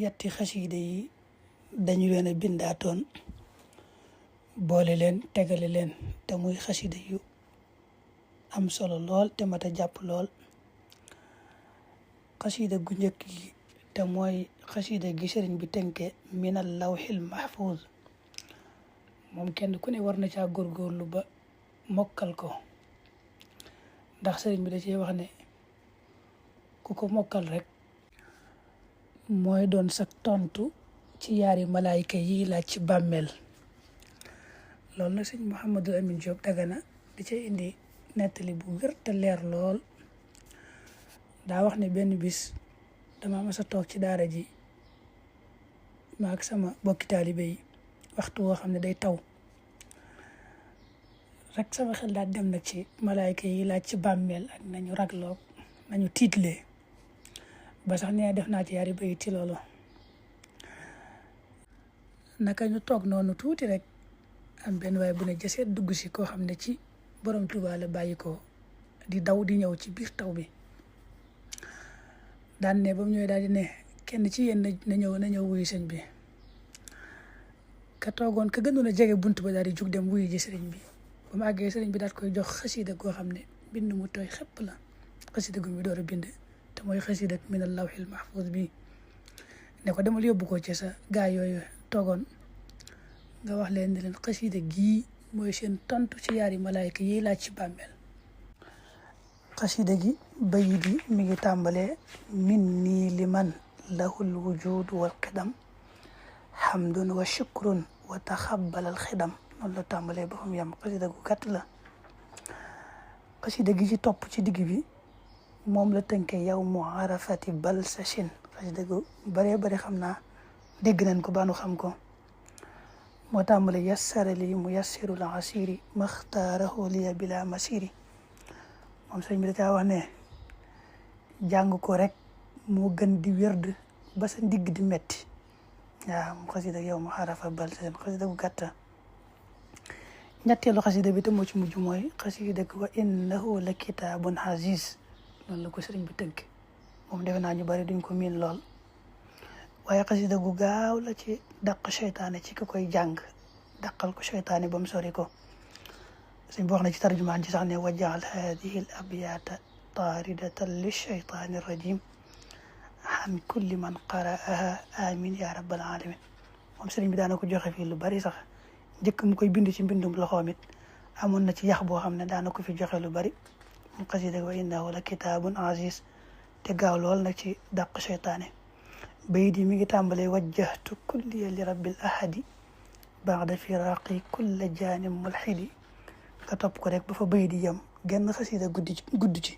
yetti xasida yi dañu leen a bindaatoon boole leen tegale leen te muy xasida yu am solo lool te mat a jàpp lool. xasida gu njëkk gi te mooy xasida gi sëriñ bi tënke minal lawxil mahfuz, moom kenn ku ne war na caa góorgóorlu ba mokkal ko, ndax sëriñ bi da cee wax ne ku ko mokkal rek mooy doon sag tontu ci yaari malaayika yi laaj ci bàmmeel. loolu nag sëñ Mouhamadul Amin Diop Dagana di ca indi nettali bu wér te leer lool. daa wax ne benn bis dama mas a toog ci daara ji maak sama bokki taalibe yi waxtu woo xam ne day taw rek sama xel daal dem nag ci malaayika yi laaj ci bàmmeel ak nañu ragloog nañu tiitlee ba sax nee def naa ci yaari bayit ci loolu. naka ñu toog noonu tuuti rek am benn waaye bu ne jëseet dugg si koo xam ne ci borom Tuubaa la bàyyi ko di daw di ñëw ci biir taw bi. daan ne ba mu ñëwee daal di ne kenn ci yéen na ñëw wuyu sëñ bi. ka toogoon ka gënoon a jege bunt ba daal di jug dem wuyu ji sëriñ bi. ba mu àggee sëriñ bi daal koy jox xasida goo xam ne bind mu tooy xepp la, xasida gu mi door a bind te mooy xasida minal lawhil mahfuz bi. ne ko demal yóbbu ko ci sa gaa yooyu toogoon nga wax leen ne leen xasida gii mooy seen tontu ci yaari malaayika yi laaj ci bàmmeel. xasida gi bayit yi mi ngi tàmbalee min nii liman lahul wujud wal qidam hamdun wa shukrun wa taxabbalal xidam. noonu la tàmbalee ba fa mu yem. xasida gu gàtt la. xasida gi ci topp ci digg bi moom la tënke yow mu arafati bal sa chin. xasida gu baree bari xam naa dégg nañ ko baanu xam ko. moo tàmbale yassara li mu yassirul asiri maxtaarahu liya bila masiri. moom sëñ bi da caa wax ne jàng ko rek moo gën di wérd ba sa ndigg di metti. waaw mu xasida yow mu xarafa bal sa chin xasida gu gàtta. ñetteelu xasida bi te moo ci mujj mooy xasida gu wa innahu la kitaabun aziz. loolu la ko sëriñ bi tënk. moom defe naa ñu bari duñ ko miin lool waaye xasida gu gaaw la ci dàq seytaane ci ki koy jàng, dàqal ko seytaane ba mu sori ko. sëñ bi wax na ci tarjumaan ci sax ne wajaal hadihi al abyata taaridatan li sheytaani rajim an kulli man qara'aha amin ya rabbal alamin. moom sëriñ bi daana ko joxe fii lu bari sax njëkk mu koy bind ci mbindum loxoom it amoon na ci yax boo xam ne daana ko fi joxe lu bari. mu xasida wa innahu la kitaabun aziz te gaaw lool nag ci dàq seytaane. bayit yi mi ngi tàmbalee wajjahtu kulliya li rabbil ahadi ba'da firaqi kulla jaanim mulhidi. nga topp ko rek ba fa bayit yi yem genn xasida gudd ci